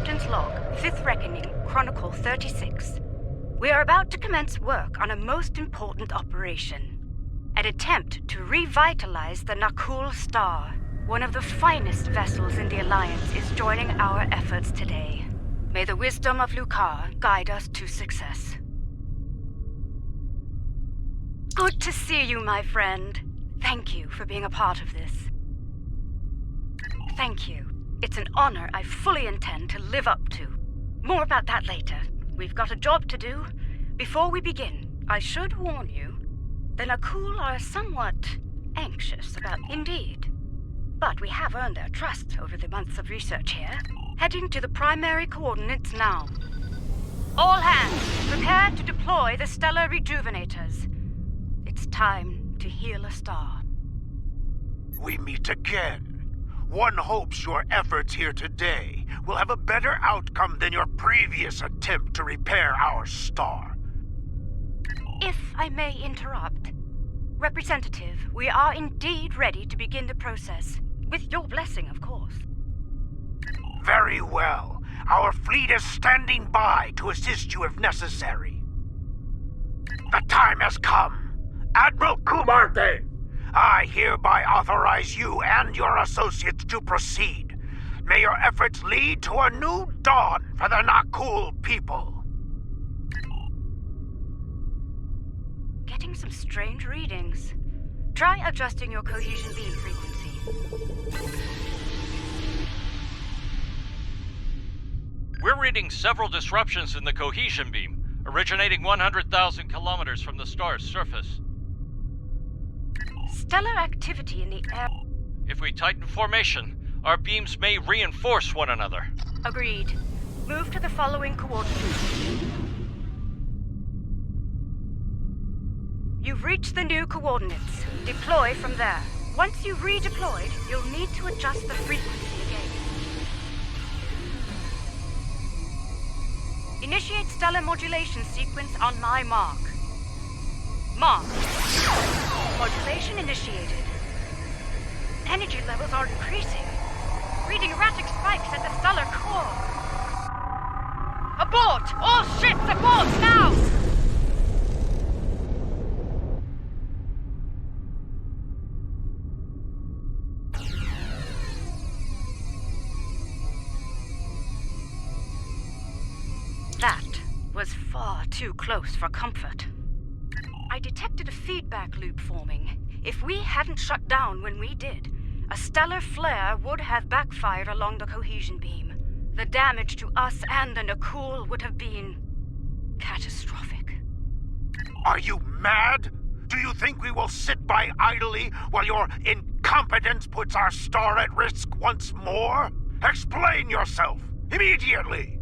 Captain's Log, 5th Reckoning, Chronicle 36. We are about to commence work on a most important operation. An attempt to revitalize the Nakul Star. One of the finest vessels in the Alliance is joining our efforts today. May the wisdom of Lukar guide us to success. Good to see you, my friend. Thank you for being a part of this. Thank you. It's an honor I fully intend to live up to. More about that later. We've got a job to do. Before we begin, I should warn you, the Nakul are somewhat anxious about Indeed. But we have earned their trust over the months of research here. Heading to the primary coordinates now. All hands, prepare to deploy the stellar rejuvenators. It's time to heal a star. We meet again. One hopes your efforts here today will have a better outcome than your previous attempt to repair our star. If I may interrupt. Representative, we are indeed ready to begin the process. With your blessing, of course. Very well. Our fleet is standing by to assist you if necessary. The time has come. Admiral Kumarte, I hereby authorize you and your associates to proceed. May your efforts lead to a new dawn for the Nakul people. Getting some strange readings. Try adjusting your cohesion beam frequency. We're reading several disruptions in the cohesion beam, originating 100,000 kilometers from the star's surface. Stellar activity in the air. If we tighten formation, our beams may reinforce one another. Agreed. Move to the following coordinates. You've reached the new coordinates. Deploy from there. Once you've redeployed, you'll need to adjust the frequency again. Initiate stellar modulation sequence on my mark. Mark. Modulation initiated. Energy levels are increasing. Reading erratic spikes at the stellar core. Abort! All ships abort now! That was far too close for comfort. I detected a feedback loop forming. If we hadn't shut down when we did, a stellar flare would have backfired along the cohesion beam. The damage to us and the Nakul would have been catastrophic. Are you mad? Do you think we will sit by idly while your incompetence puts our star at risk once more? Explain yourself, immediately!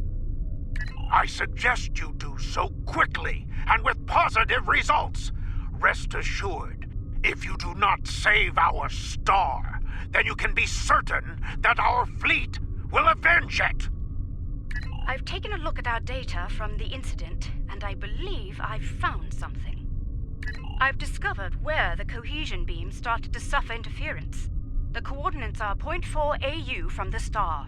I suggest you do so quickly and with positive results. Rest assured, if you do not save our star, then you can be certain that our fleet will avenge it. I've taken a look at our data from the incident, and I believe I've found something. I've discovered where the cohesion beam started to suffer interference. The coordinates are 0.4 AU from the star.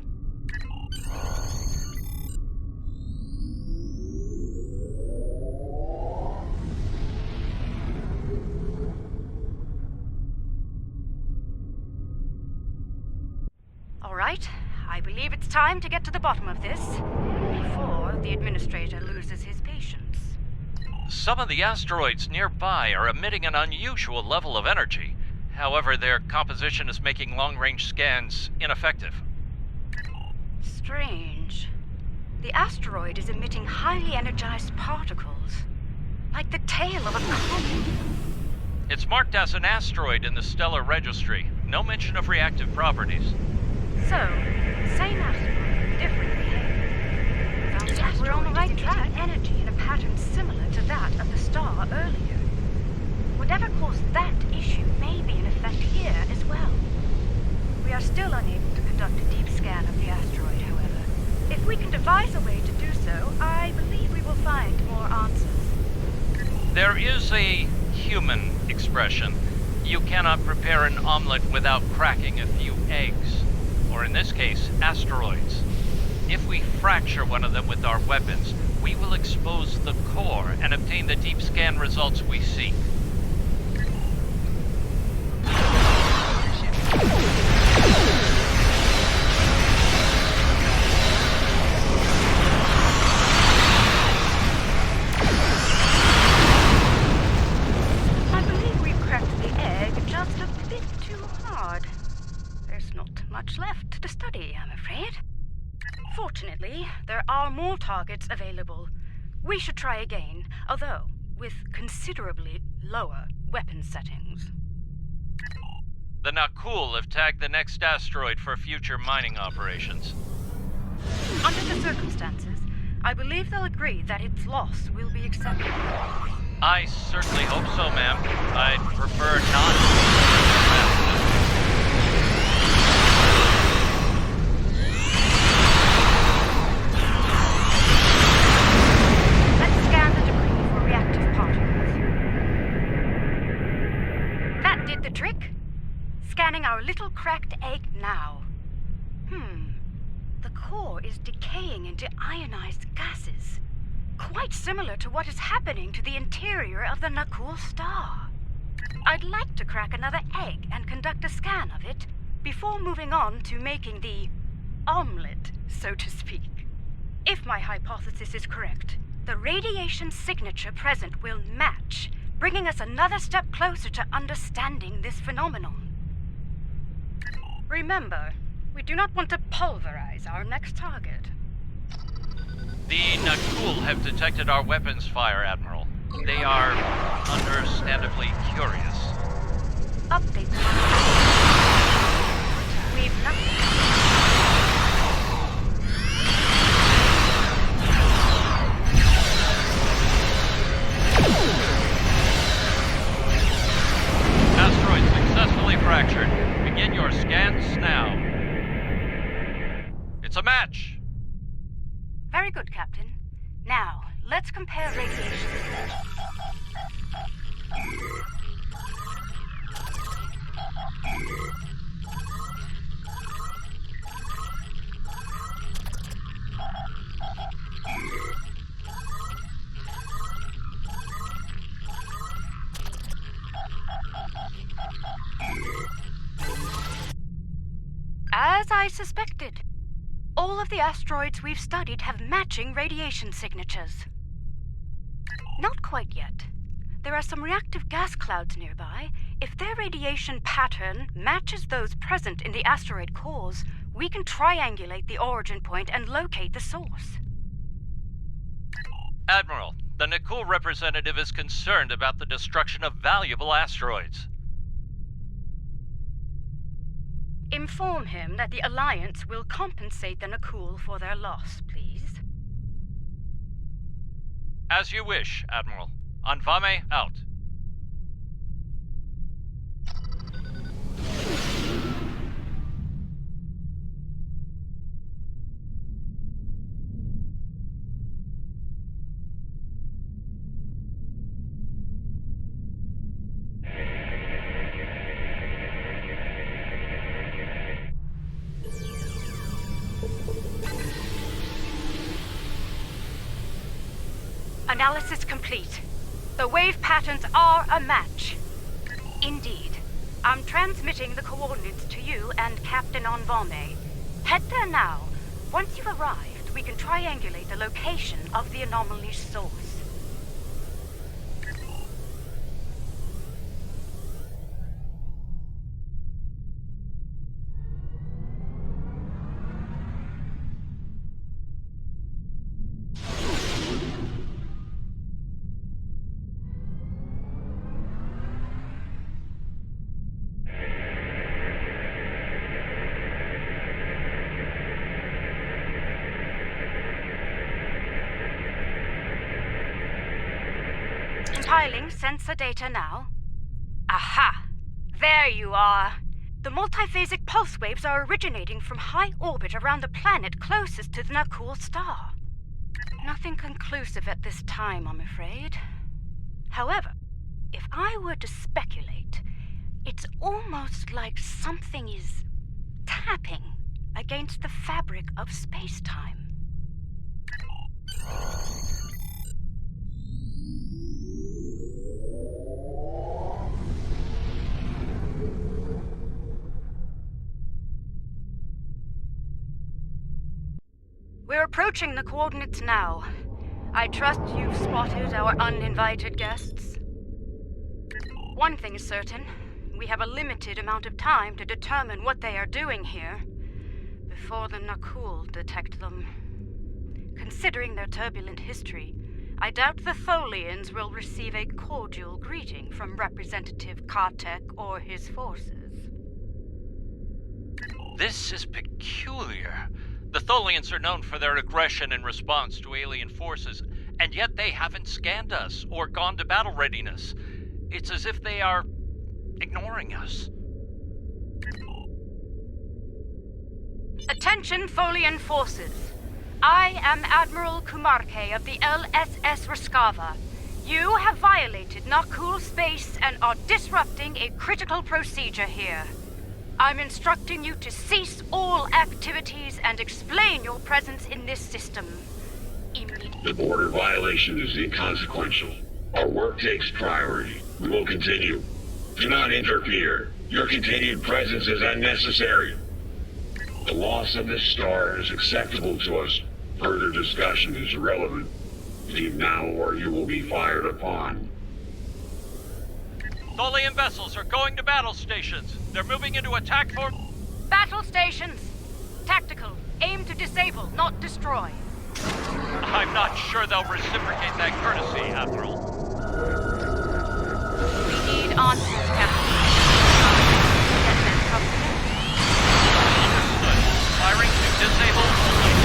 All right, I believe it's time to get to the bottom of this, before the administrator loses his patience. Some of the asteroids nearby are emitting an unusual level of energy. However, their composition is making long-range scans ineffective. Strange. The asteroid is emitting highly energized particles, like the tail of a comet. It's marked as an asteroid in the stellar registry. No mention of reactive properties. So, same asteroid, different behavior. Sounds like we're on the right track. Energy in a pattern similar to that of the star earlier. Whatever caused that issue may be in effect here as well. We are still unable to conduct a deep scan of the asteroid, however. If we can devise a way to do so, I believe we will find more answers. There is a human expression. You cannot prepare an omelet without cracking a few eggs. Or in this case, asteroids. If we fracture one of them with our weapons, we will expose the core and obtain the deep scan results we seek. I believe we've cracked the egg just a bit too hard. There's not much left to study, I'm afraid. Fortunately, there are more targets available. We should try again, although with considerably lower weapon settings. The Nakul have tagged the next asteroid for future mining operations. Under the circumstances, I believe they'll agree that its loss will be acceptable. I certainly hope so, ma'am. I'd prefer not. Let's scan the debris for reactive particles. That did the trick. Scanning our little cracked egg now. The core is decaying into ionized gases. Quite similar to what is happening to the interior of the Nakul star. I'd like to crack another egg and conduct a scan of it before moving on to making the omelet, so to speak. If my hypothesis is correct, the radiation signature present will match, bringing us another step closer to understanding this phenomenon. Remember, we do not want to pulverize our next target. The Nakul have detected our weapons fire, Admiral. They are understandably curious. Update. We've nothing. Asteroid successfully fractured. Begin your scans now. It's a match. Very good, Captain. Now, let's compare radiation. As I suspected. All of the asteroids we've studied have matching radiation signatures. Not quite yet. There are some reactive gas clouds nearby. If their radiation pattern matches those present in the asteroid cores, we can triangulate the origin point and locate the source. Admiral, the Nakul representative is concerned about the destruction of valuable asteroids. Inform him that the Alliance will compensate the Nakul for their loss, please. As you wish, Admiral. Anvame out. Analysis complete. The wave patterns are a match. Indeed. I'm transmitting the coordinates to you and Captain Anvame. Head there now. Once you've arrived, we can triangulate the location of the anomaly's source. Compiling sensor data now. Aha! There you are. The multiphasic pulse waves are originating from high orbit around the planet closest to the Nakul star. Nothing conclusive at this time, I'm afraid. However, if I were to speculate, it's almost like something is tapping against the fabric of space-time. We're approaching the coordinates now. I trust you've spotted our uninvited guests. One thing is certain. We have a limited amount of time to determine what they are doing here before the Nakul detect them. Considering their turbulent history, I doubt the Tholians will receive a cordial greeting from Representative Kartek or his forces. This is peculiar. The Tholians are known for their aggression in response to alien forces, and yet they haven't scanned us or gone to battle readiness. It's as if they are ignoring us. Attention, Tholian forces. I am Admiral Kumarke of the LSS Raskava. You have violated Nakul space and are disrupting a critical procedure here. I'm instructing you to cease all activities and explain your presence in this system immediately. The border violation is inconsequential. Our work takes priority. We will continue. Do not interfere. Your continued presence is unnecessary. The loss of this star is acceptable to us. Further discussion is irrelevant. Leave now or you will be fired upon. Tholian vessels are going to battle stations. They're moving into attack form. Battle stations. Tactical. Aim to disable, not destroy. I'm not sure they'll reciprocate that courtesy, Admiral. We need answers, Captain. Get them comforted. Understood. Firing to disable only.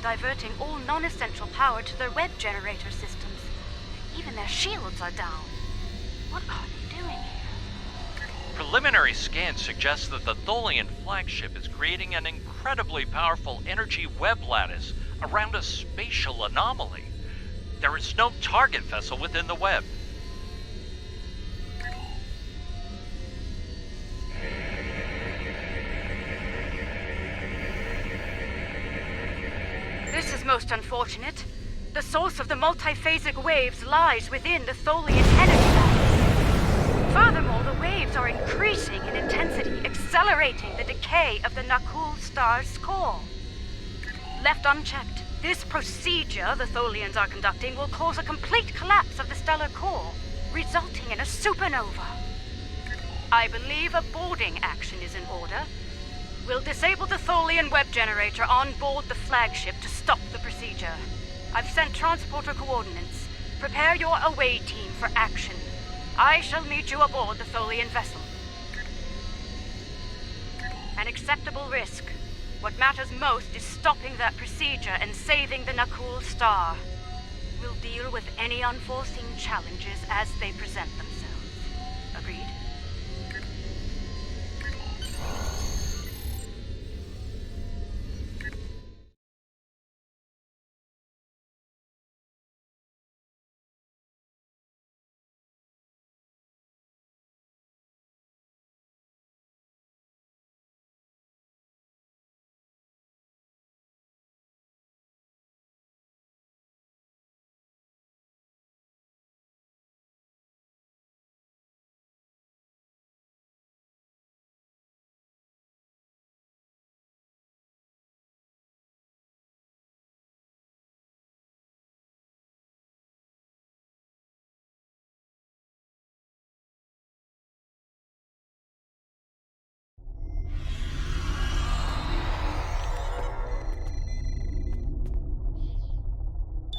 Diverting all non-essential power to their web generator systems. Even their shields are down. What are they doing here? Preliminary scans suggest that the Tholian flagship is creating an incredibly powerful energy web lattice around a spatial anomaly. There is no target vessel within the web. This is most unfortunate. The source of the multiphasic waves lies within the Tholian energy lattice. Furthermore, the waves are increasing in intensity, accelerating the decay of the Nakul star's core. Left unchecked, this procedure the Tholians are conducting will cause a complete collapse of the stellar core, resulting in a supernova. I believe a boarding action is in order. We'll disable the Tholian web generator on board the flagship to stop the procedure. I've sent transporter coordinates. Prepare your away team for action. I shall meet you aboard the Tholian vessel. An acceptable risk. What matters most is stopping that procedure and saving the Nakul star. We'll deal with any unforeseen challenges as they present themselves. Agreed?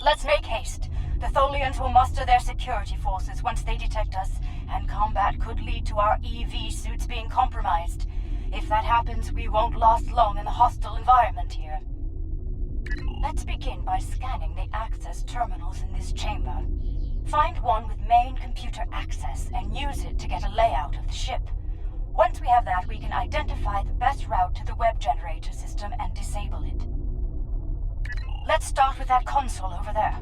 Let's make haste. The Tholians will muster their security forces once they detect us, and combat could lead to our EV suits being compromised. If that happens, we won't last long in the hostile environment here. Let's begin by scanning the access terminals in this chamber. Find one with main computer access and use it to get a layout of the ship. Once we have that, we can identify the best route to the web generator system and disable it. Let's start with that console over there.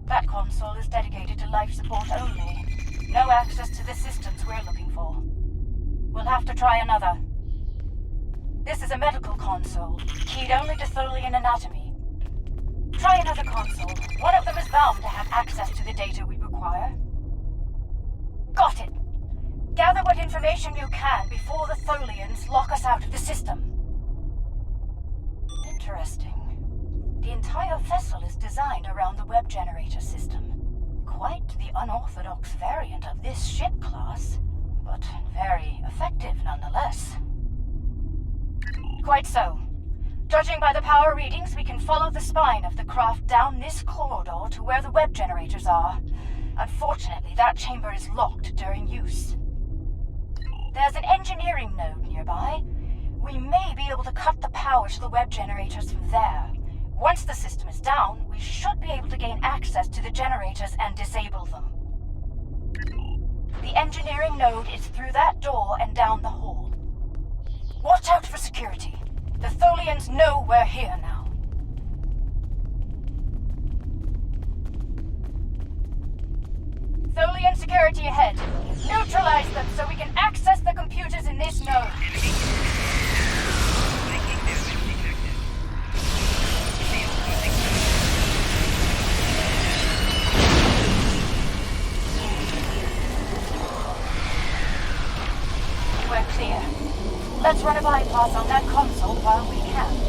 That console is dedicated to life support only. No access to the systems we're looking for. We'll have to try another. This is a medical console, keyed only to Tholian anatomy. Try another console. One of them is bound to have access to the data we require. Got it. Gather what information you can before the Tholians lock us out of the system. Interesting. The entire vessel is designed around the web generator system. Quite the unorthodox variant of this ship class, but very effective nonetheless. Quite so. Judging by the power readings, we can follow the spine of the craft down this corridor to where the web generators are. Unfortunately, that chamber is locked during use. There's an engineering node nearby. We may be able to cut the power to the web generators from there. Once the system is down, we should be able to gain access to the generators and disable them. The engineering node is through that door and down the hall. Watch out for security. The Tholians know we're here now. Tholian security ahead. Neutralize them so we can access the computers in this node. We're clear. Let's run a bypass on that console while we can.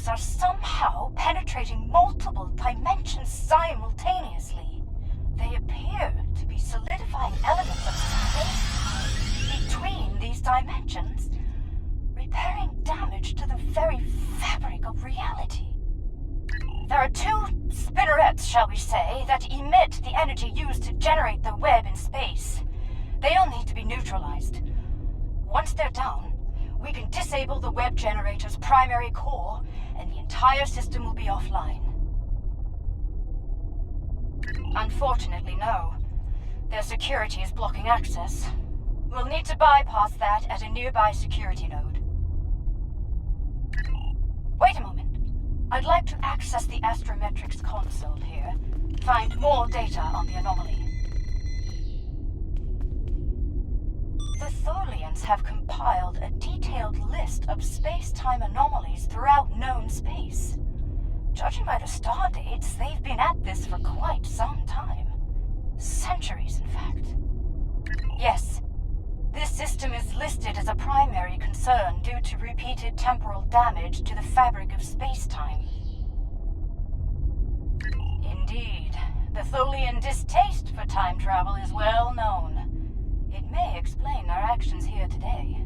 Are somehow penetrating multiple dimensions simultaneously. They appear to be solidifying elements of space between these dimensions, repairing damage to the very fabric of reality. There are two spinnerets, shall we say, that emit the energy used to generate the web in space. They'll need to be neutralized. Once they're down, we can disable the web generator's primary core, and the entire system will be offline. Unfortunately, no. Their security is blocking access. We'll need to bypass that at a nearby security node. Wait a moment. I'd like to access the astrometrics console here. Find more data on the anomaly. The Tholians have compiled a detailed list of space-time anomalies throughout known space. Judging by the star dates, they've been at this for quite some time. Centuries, in fact. Yes, this system is listed as a primary concern due to repeated temporal damage to the fabric of space-time. Indeed, the Tholian distaste for time travel is well known. It may explain our actions here today.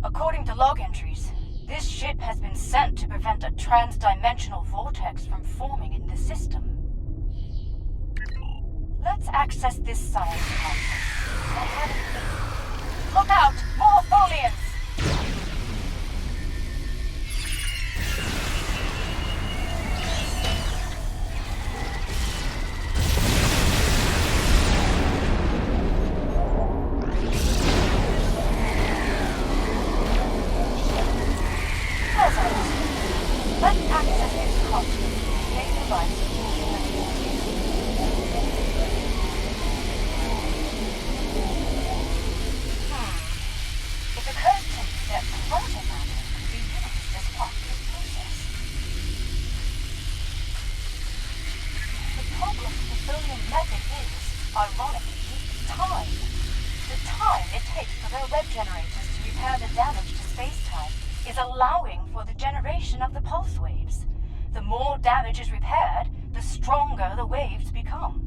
According to log entries, this ship has been sent to prevent a trans-dimensional vortex from forming in the system. Let's access this science console. Look out! More Tholians! Let's access this console. Make devices. Tholian method is, ironically, time. The time it takes for their web generators to repair the damage to space-time is allowing for the generation of the pulse waves. The more damage is repaired, the stronger the waves become.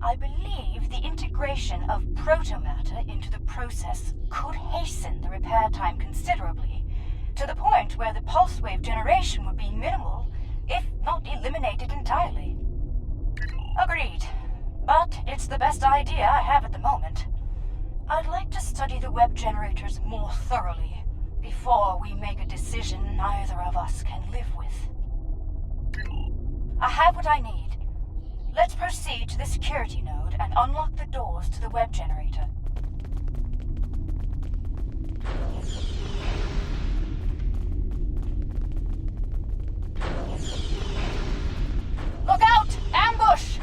I believe the integration of protomatter into the process could hasten the repair time considerably, to the point where the pulse wave generation would be minimal, if not eliminated entirely. Agreed. But it's the best idea I have at the moment. I'd like to study the web generators more thoroughly before we make a decision neither of us can live with. I have what I need. Let's proceed to the security node and unlock the doors to the web generator. Look out! Ambush!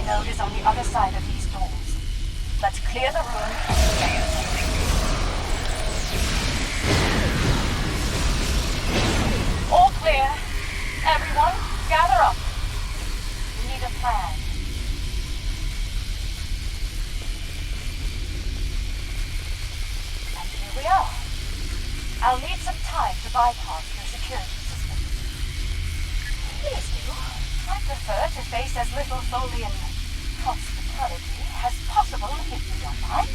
Node is on the other side of these doors. Let's clear the room and get it. All clear. Everyone, gather up. We need a plan. And here we are. I'll need some time to bypass your security system. Please do. I prefer to face as little Tholian hospitality as possible, if you don't mind.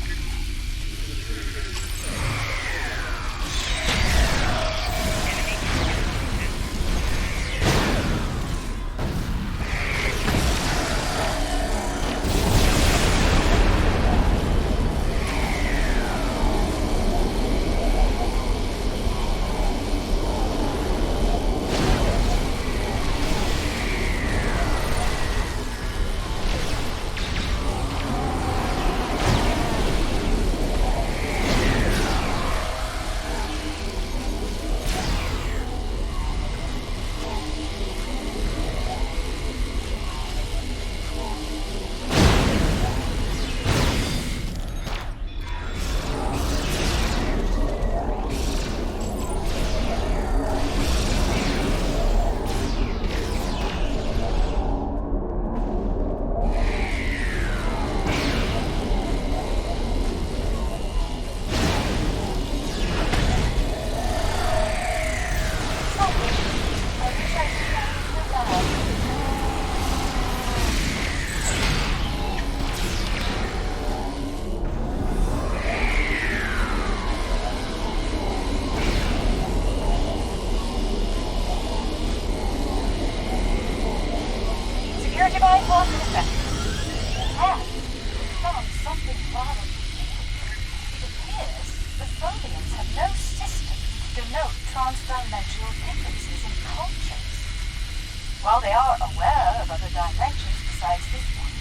While they are aware of other dimensions besides this one,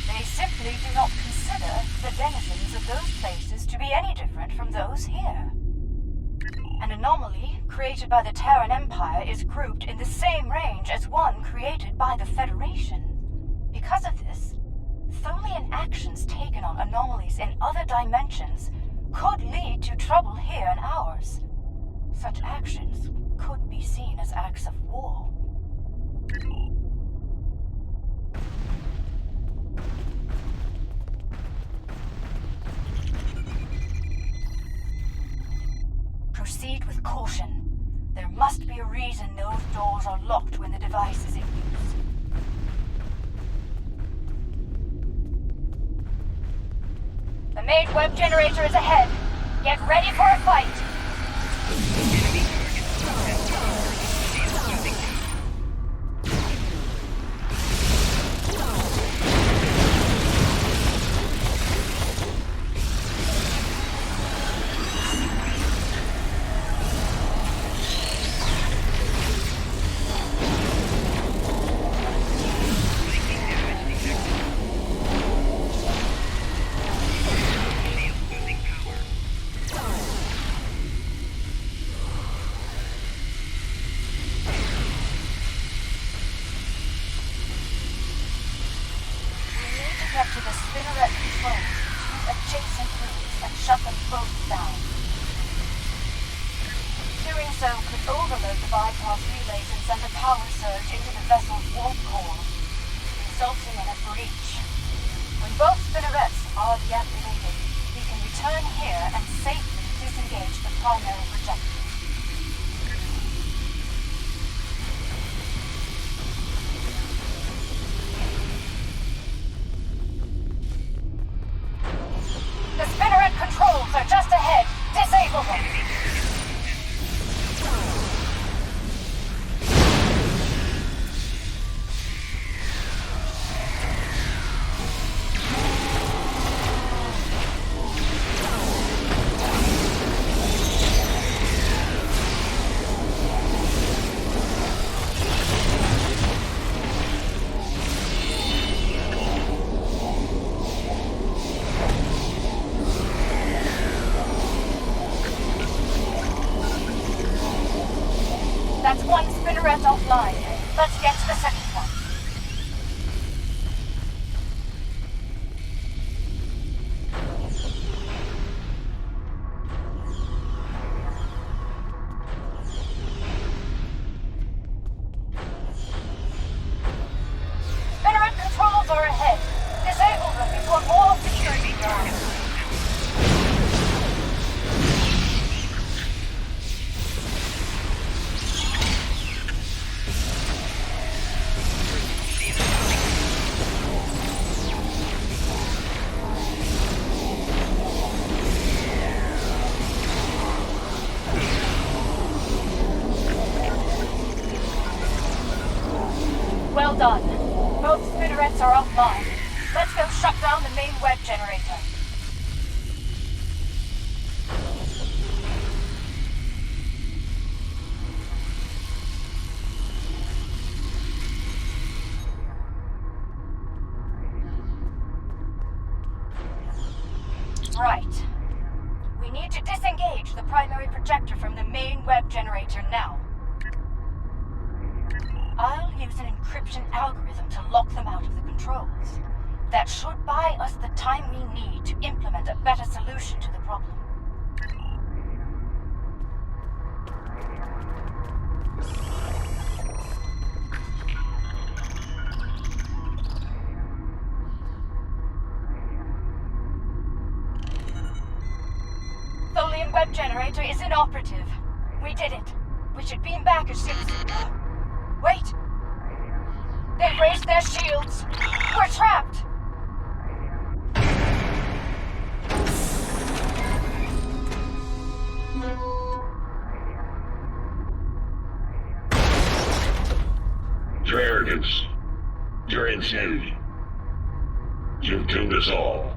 they simply do not consider the denizens of those places to be any different from those here. An anomaly created by the Terran Empire is grouped in the same range as one created by the Federation. Because of this, Tholian actions taken on anomalies in other dimensions could lead to trouble here in ours. Such actions could be seen as acts of war. Proceed with caution. There must be a reason those doors are locked when the device is in use. The main web generator is ahead. Get ready for a fight! both down. Doing so could overload the bypass relays and send a power surge into the vessel's warp core, resulting in a breach. When both spinnerets are deactivated, we can return here and safely disengage the primary projector. The spinneret controls are just ahead. Disable them. That's one spinneret offline. Let's get to the second one. Spinneret controls are ahead. Disable them before more security guards. Well done. Both spinnerets are offline. Let's go shut down the main web generator. Right. We need to disengage the primary projector from the main web generator now. I'll use an encryption algorithm to lock them out of the controls. That should buy us the time we need to implement a better solution to the problem. Tholian web generator is inoperative. We did it. We should beam back as soon as... Wait! They've raised their shields! We're trapped! Your arrogance. Your insanity. You've doomed us all.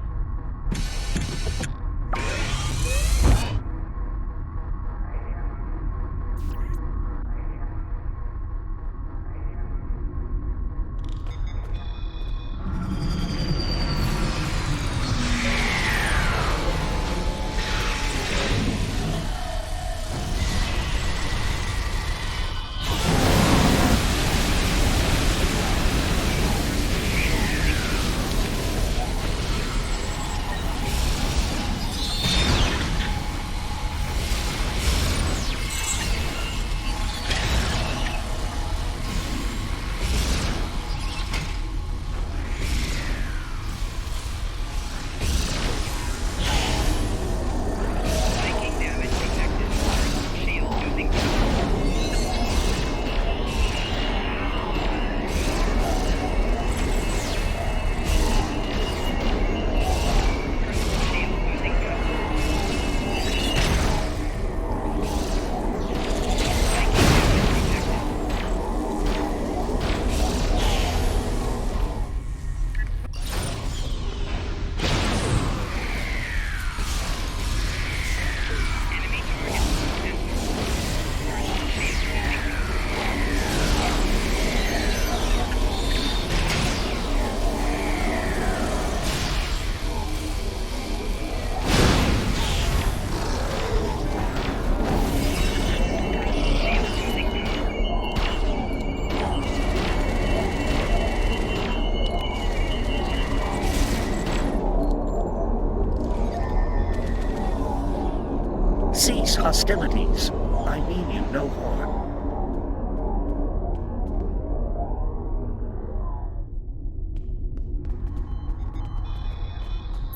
hostilities. I mean you no harm.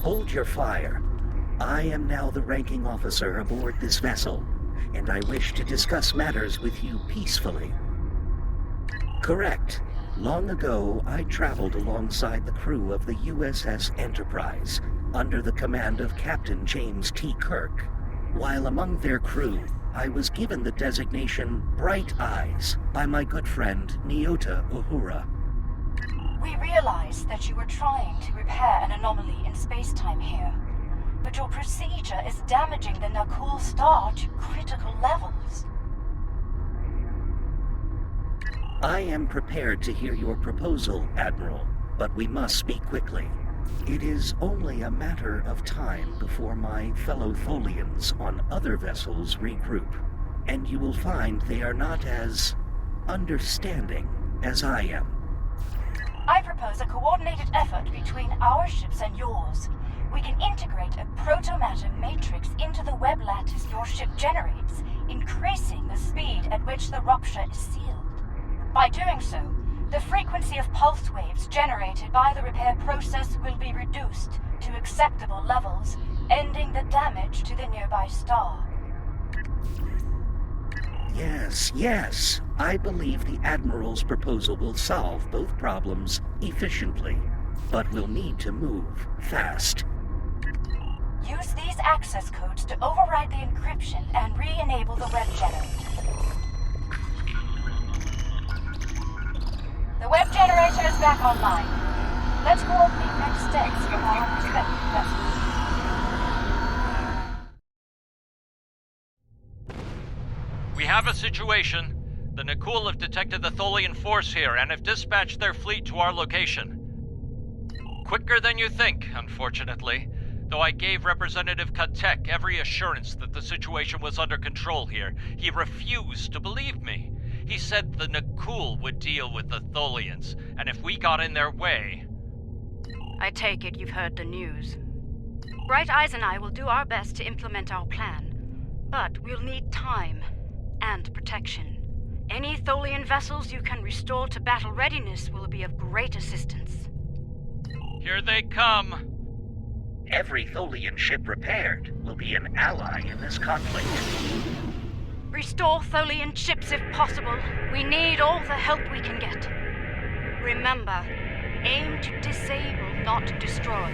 Hold your fire. I am now the ranking officer aboard this vessel, and I wish to discuss matters with you peacefully. Correct. Long ago, I traveled alongside the crew of the USS Enterprise, under the command of Captain James T. Kirk. While among their crew, I was given the designation Bright Eyes by my good friend Nyota Uhura. We realized that you were trying to repair an anomaly in space-time here, but your procedure is damaging the Nakul star to critical levels. I am prepared to hear your proposal, Admiral, but we must speak quickly. It is only a matter of time before my fellow Tholians on other vessels regroup, and you will find they are not as understanding as I am. I propose a coordinated effort between our ships and yours. We can integrate a protomatter matrix into the web lattice your ship generates, increasing the speed at which the rupture is sealed. By doing so, the frequency of pulse waves generated by the repair process will be reduced to acceptable levels, ending the damage to the nearby star. Yes. I believe the Admiral's proposal will solve both problems efficiently, but we'll need to move fast. Use these access codes to override the encryption and re-enable the web generator. The web generator is back online. Let's coordinate next steps from our respective vessels. We have a situation. The Nakul have detected the Tholian force here and have dispatched their fleet to our location. Quicker than you think, unfortunately, though I gave Representative Katek every assurance that the situation was under control here. He refused to believe me. He said the Nakul would deal with the Tholians, and if we got in their way... I take it you've heard the news. Bright Eyes and I will do our best to implement our plan, but we'll need time and protection. Any Tholian vessels you can restore to battle readiness will be of great assistance. Here they come. Every Tholian ship repaired will be an ally in this conflict. Restore Tholian ships if possible. We need all the help we can get. Remember, aim to disable, not destroy.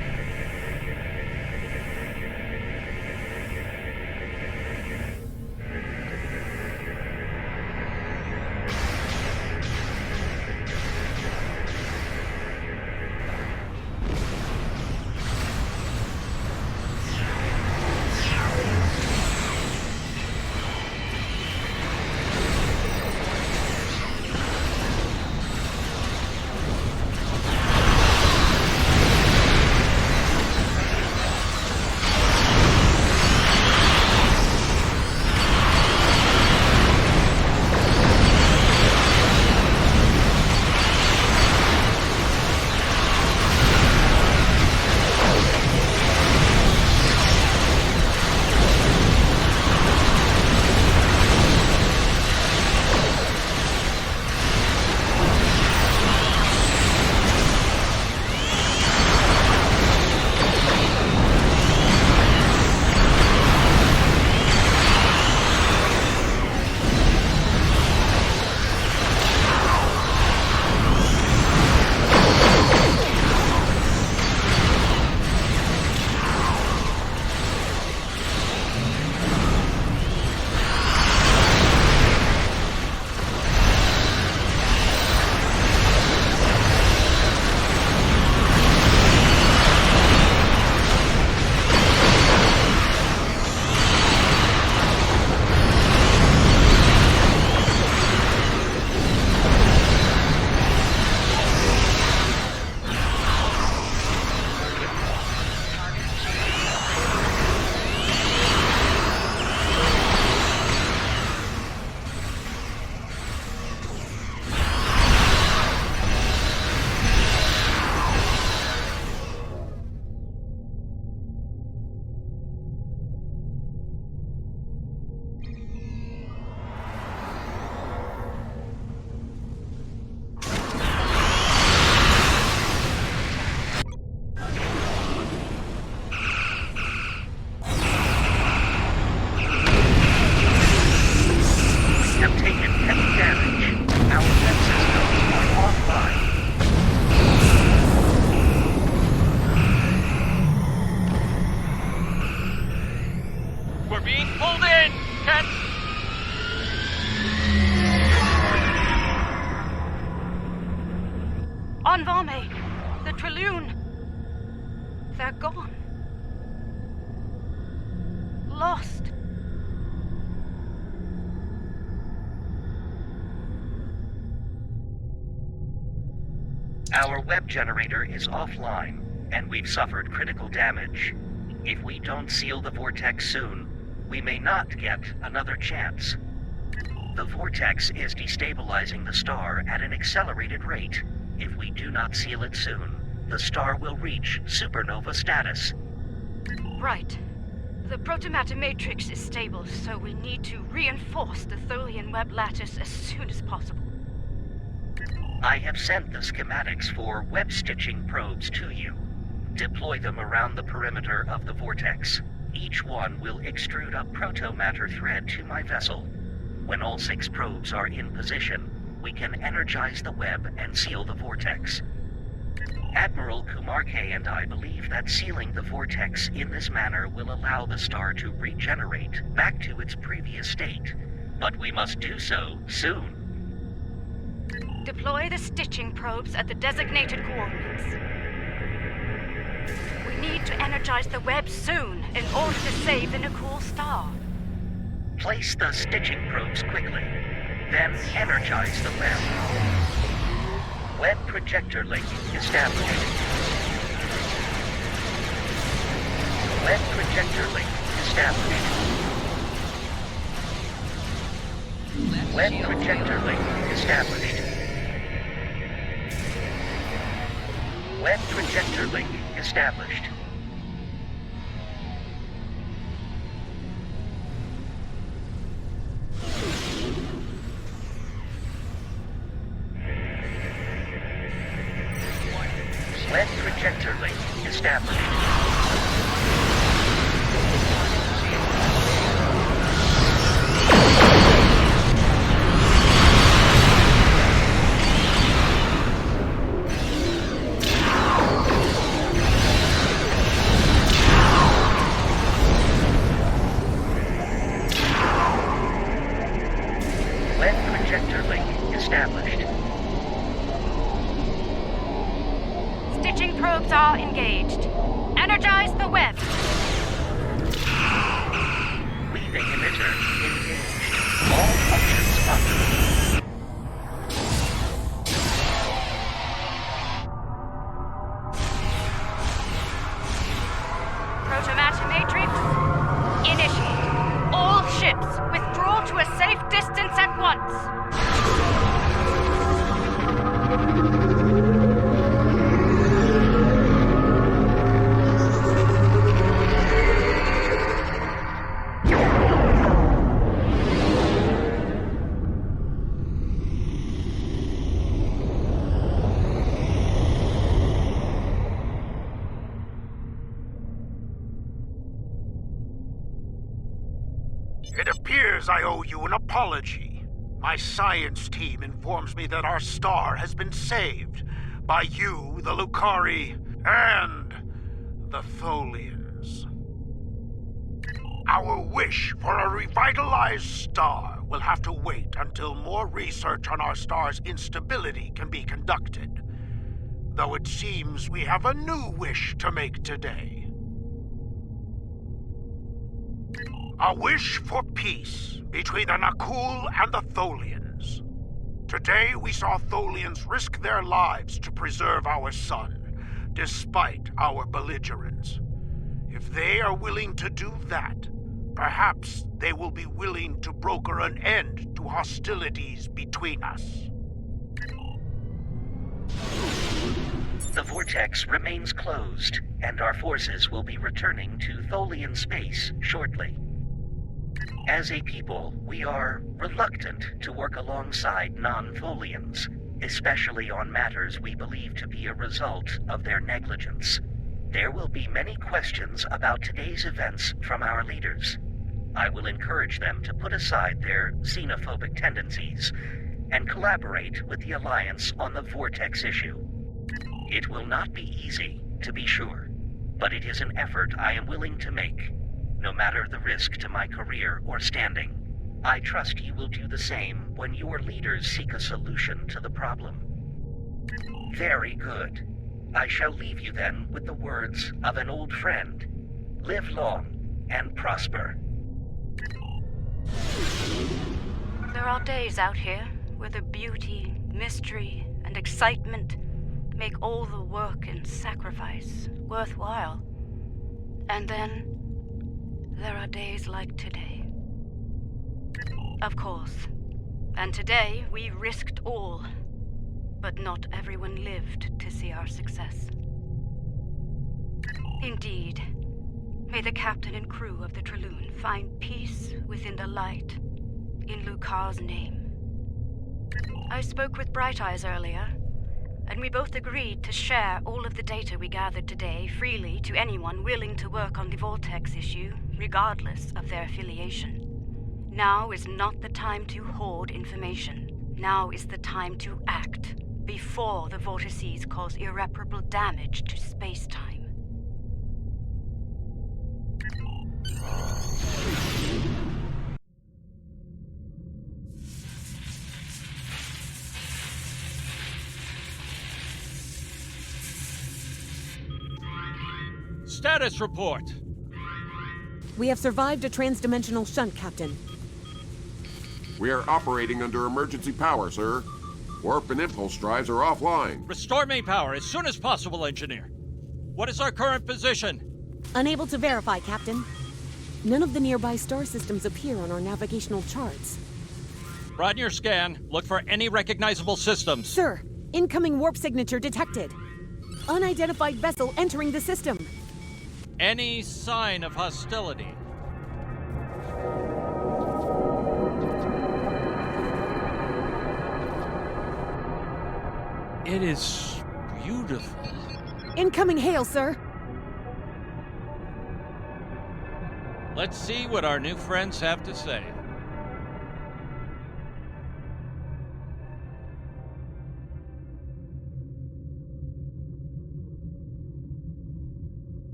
Anvame, the Trillion. They're gone. Lost. Our web generator is offline, and we've suffered critical damage. If we don't seal the vortex soon, we may not get another chance. The vortex is destabilizing the star at an accelerated rate. If we do not seal it soon, the star will reach supernova status. Right. The protomatter matrix is stable, so we need to reinforce the Tholian web lattice as soon as possible. I have sent the schematics for web stitching probes to you. Deploy them around the perimeter of the vortex. Each one will extrude a protomatter thread to my vessel. When all 6 probes are in position, we can energize the web and seal the vortex. Admiral Kumarke and I believe that sealing the vortex in this manner will allow the star to regenerate back to its previous state. But we must do so soon. Deploy the stitching probes at the designated coordinates. We need to energize the web soon in order to save the Nakul star. Place the stitching probes quickly, then energize the web. Web projector link established. Web projector link established. Web projector link established. Web projector link established. Web projector link established. Web projector link established. Stitching probes are engaged. Energize the web. Weaving emitter engaged. All functions optimal. Protomatter matrix, initiate. All ships withdraw to a safe distance at once. It appears I owe you an apology. My science team informs me that our star has been saved by you, the Lucari, and the Tholians. Our wish for a revitalized star will have to wait until more research on our star's instability can be conducted. Though it seems we have a new wish to make today. A wish for peace between the Nakul and the Tholians. Today we saw Tholians risk their lives to preserve our sun, despite our belligerence. If they are willing to do that, perhaps they will be willing to broker an end to hostilities between us. The vortex remains closed, and our forces will be returning to Tholian space shortly. As a people, we are reluctant to work alongside non-Tholians, especially on matters we believe to be a result of their negligence. There will be many questions about today's events from our leaders. I will encourage them to put aside their xenophobic tendencies and collaborate with the Alliance on the Vortex issue. It will not be easy, to be sure, but it is an effort I am willing to make, no matter the risk to my career or standing. I trust you will do the same when your leaders seek a solution to the problem. Very good. I shall leave you then with the words of an old friend. Live long and prosper. There are days out here where the beauty, mystery, and excitement make all the work and sacrifice worthwhile. And then there are days like today. Of course. And today we risked all. But not everyone lived to see our success. Indeed. May the captain and crew of the Trelune find peace within the light, in Lucar's name. I spoke with Bright Eyes earlier, and we both agreed to share all of the data we gathered today freely to anyone willing to work on the Vortex issue, regardless of their affiliation. Now is not the time to hoard information. Now is the time to act, before the vortices cause irreparable damage to space-time. Status report. We have survived a transdimensional shunt, Captain. We are operating under emergency power, sir. Warp and impulse drives are offline. Restore main power as soon as possible, Engineer. What is our current position? Unable to verify, Captain. None of the nearby star systems appear on our navigational charts. Run your scan. Look for any recognizable systems. Sir, incoming warp signature detected. Unidentified vessel entering the system. Any sign of hostility? It is beautiful. Incoming hail, sir. Let's see what our new friends have to say.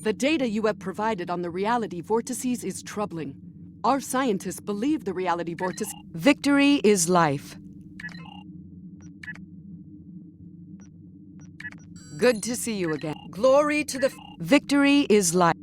The data you have provided on the reality vortices is troubling. Our scientists believe the reality vortice. Victory is life. Good to see you again. Glory to the... Victory is life.